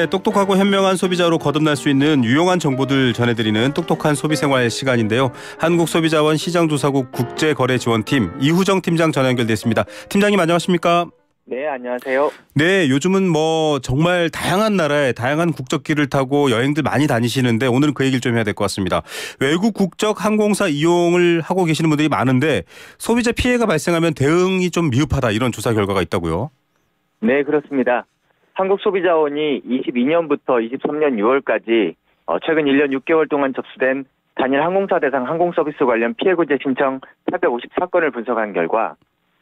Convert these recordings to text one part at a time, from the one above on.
네, 똑똑하고 현명한 소비자로 거듭날 수 있는 유용한 정보들 전해드리는 똑똑한 소비생활 시간인데요. 한국소비자원 시장조사국 국제거래지원팀 이후정 팀장 전화 연결됐습니다. 팀장님 안녕하십니까? 네, 안녕하세요. 네, 요즘은 정말 다양한 나라에 다양한 국적기를 타고 여행들 많이 다니시는데 오늘은 그 얘기를 좀 해야 될 것 같습니다. 외국 국적 항공사 이용을 하고 계시는 분들이 많은데 소비자 피해가 발생하면 대응이 좀 미흡하다 이런 조사 결과가 있다고요? 네, 그렇습니다. 한국소비자원이 22년부터 23년 6월까지 최근 1년 6개월 동안 접수된 단일 항공사 대상 항공서비스 관련 피해구제 신청 854건을 분석한 결과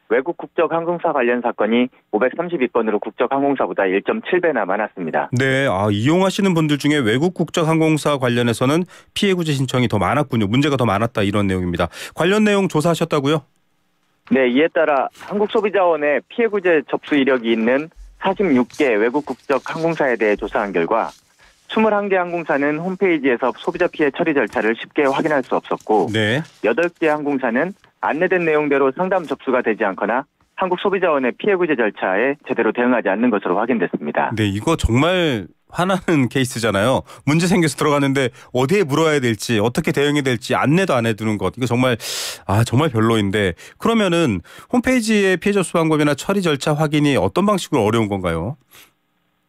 외국 국적 항공사 관련 사건이 532건으로 국적 항공사보다 1.7배나 많았습니다. 네, 이용하시는 분들 중에 외국 국적 항공사 관련해서는 피해구제 신청이 더 많았군요. 문제가 더 많았다 이런 내용입니다. 관련 내용 조사하셨다고요? 네, 이에 따라 한국소비자원에 피해구제 접수 이력이 있는 46개 외국 국적 항공사에 대해 조사한 결과 21개 항공사는 홈페이지에서 소비자 피해 처리 절차를 쉽게 확인할 수 없었고 네. 8개 항공사는 안내된 내용대로 상담 접수가 되지 않거나 한국소비자원의 피해구제 절차에 제대로 대응하지 않는 것으로 확인됐습니다. 네, 이거 정말 화나는 케이스잖아요. 문제 생겨서 들어가는데 어디에 물어야 될지 어떻게 대응해야 될지 안내도 안 해두는 것. 이거 정말 별로인데 그러면은 홈페이지의 피해 접수 방법이나 처리 절차 확인이 어떤 방식으로 어려운 건가요?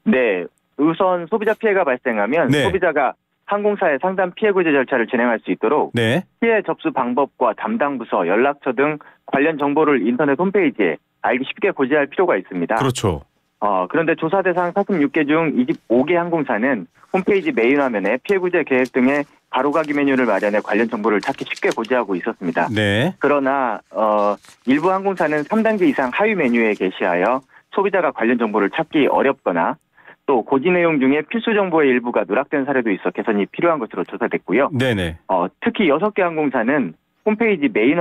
네, 우선 소비자 피해가 발생하면 네. 소비자가 항공사의 상담 피해구제 절차를 진행할 수 있도록 네. 피해 접수 방법과 담당 부서, 연락처 등 관련 정보를 인터넷 홈페이지에 알기 쉽게 고지할 필요가 있습니다. 그렇죠. 그런데 조사 대상 46개 중 25개 항공사는 홈페이지 메인 화면에 피해구제 계획 등의 바로가기 메뉴를 마련해 관련 정보를 찾기 쉽게 고지하고 있었습니다. 네. 그러나 일부 항공사는 3단계 이상 하위 메뉴에 게시하여 소비자가 관련 정보를 찾기 어렵거나 또 고지 내용 중에 필수 정보의 일부가 누락된 사례도 있어 개선이 필요한 것으로 조사됐고요. 네네. 특히 6개 항공사는 홈페이지 메인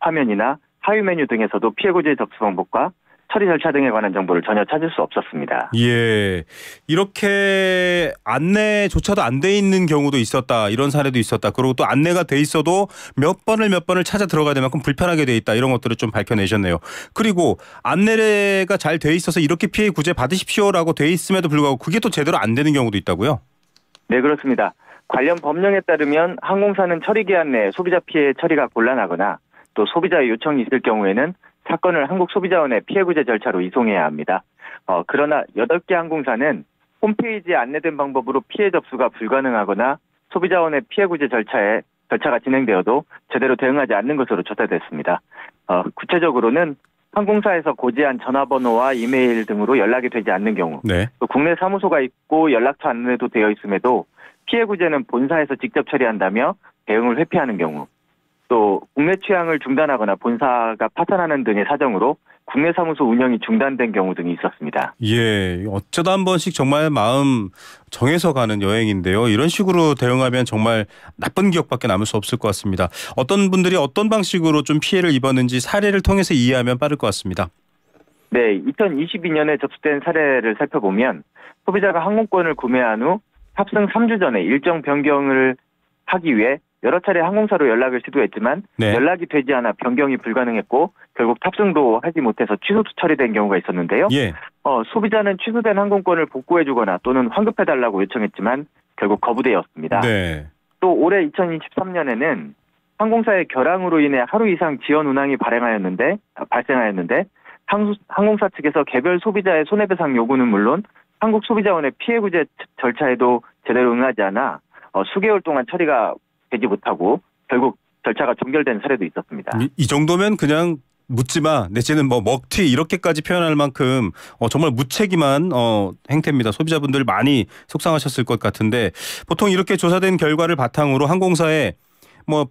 화면이나 하위 메뉴 등에서도 피해구제 접수 방법과 처리 절차 등에 관한 정보를 전혀 찾을 수 없었습니다. 예, 이렇게 안내조차도 안 돼 있는 경우도 있었다. 이런 사례도 있었다. 그리고 또 안내가 돼 있어도 몇 번을 찾아 들어가야 될 만큼 불편하게 돼 있다. 이런 것들을 좀 밝혀내셨네요. 그리고 안내가 잘 돼 있어서 이렇게 피해 구제 받으십시오라고 돼 있음에도 불구하고 그게 또 제대로 안 되는 경우도 있다고요? 네, 그렇습니다. 관련 법령에 따르면 항공사는 처리 기한 내에 소비자 피해 처리가 곤란하거나 또 소비자의 요청이 있을 경우에는 사건을 한국소비자원의 피해구제 절차로 이송해야 합니다. 그러나 8개 항공사는 홈페이지에 안내된 방법으로 피해 접수가 불가능하거나 소비자원의 피해구제 절차가 진행되어도 제대로 대응하지 않는 것으로 조사됐습니다. 구체적으로는 항공사에서 고지한 전화번호와 이메일 등으로 연락이 되지 않는 경우, 네. 또 국내 사무소가 있고 연락처 안내도 되어 있음에도 피해구제는 본사에서 직접 처리한다며 대응을 회피하는 경우, 또 국내 취항을 중단하거나 본사가 파산하는 등의 사정으로 국내 사무소 운영이 중단된 경우 등이 있었습니다. 예, 어쩌다 한 번씩 정말 마음 정해서 가는 여행인데요. 이런 식으로 대응하면 정말 나쁜 기억밖에 남을 수 없을 것 같습니다. 어떤 분들이 어떤 방식으로 좀 피해를 입었는지 사례를 통해서 이해하면 빠를 것 같습니다. 네, 2022년에 접수된 사례를 살펴보면 소비자가 항공권을 구매한 후 탑승 3주 전에 일정 변경을 하기 위해 여러 차례 항공사로 연락을 시도했지만 네. 연락이 되지 않아 변경이 불가능했고 결국 탑승도 하지 못해서 취소 처리된 경우가 있었는데요. 예. 소비자는 취소된 항공권을 복구해주거나 또는 환급해달라고 요청했지만 결국 거부되었습니다. 네. 또 올해 2023년에는 항공사의 결항으로 인해 하루 이상 지연 운항이 발생하였는데 항공사 측에서 개별 소비자의 손해배상 요구는 물론 한국소비자원의 피해구제 절차에도 제대로 응하지 않아 수개월 동안 처리가 되지 못하고 결국 절차가 종결된 사례도 있었습니다. 이 정도면 그냥 묻지 마 내지는 먹튀 이렇게까지 표현할 만큼 정말 무책임한 행태입니다. 소비자분들 많이 속상하셨을 것 같은데 보통 이렇게 조사된 결과를 바탕으로 항공사에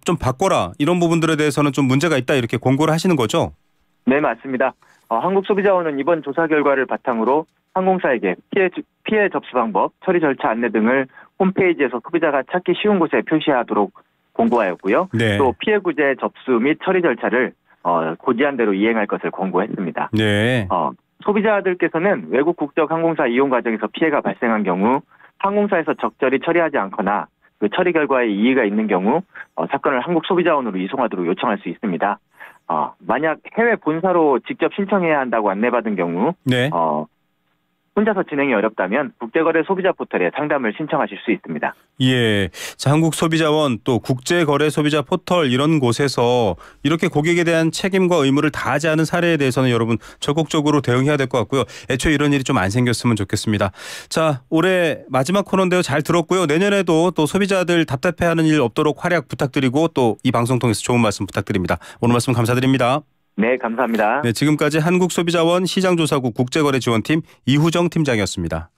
좀 바꿔라 이런 부분들에 대해서는 좀 문제가 있다 이렇게 공고를 하시는 거죠? 네, 맞습니다. 한국소비자원은 이번 조사 결과를 바탕으로 항공사에게 피해 접수 방법, 처리 절차 안내 등을 홈페이지에서 소비자가 찾기 쉬운 곳에 표시하도록 공고하였고요. 네. 또 피해 구제 접수 및 처리 절차를 고지한 대로 이행할 것을 권고했습니다. 네. 소비자들께서는 외국 국적 항공사 이용 과정에서 피해가 발생한 경우 항공사에서 적절히 처리하지 않거나 그 처리 결과에 이의가 있는 경우 사건을 한국소비자원으로 이송하도록 요청할 수 있습니다. 만약 해외 본사로 직접 신청해야 한다고 안내받은 경우 네. 혼자서 진행이 어렵다면 국제거래 소비자 포털에 상담을 신청하실 수 있습니다. 예. 자, 한국소비자원 또 국제거래소비자 포털 이런 곳에서 이렇게 고객에 대한 책임과 의무를 다하지 않은 사례에 대해서는 여러분 적극적으로 대응해야 될 것 같고요. 애초에 이런 일이 좀 안 생겼으면 좋겠습니다. 자, 올해 마지막 코너인데요. 잘 들었고요. 내년에도 또 소비자들 답답해하는 일 없도록 활약 부탁드리고 또 이 방송 통해서 좋은 말씀 부탁드립니다. 오늘 말씀 감사드립니다. 네, 감사합니다. 네, 지금까지 한국소비자원 시장조사국 국제거래지원팀 이후정 팀장이었습니다.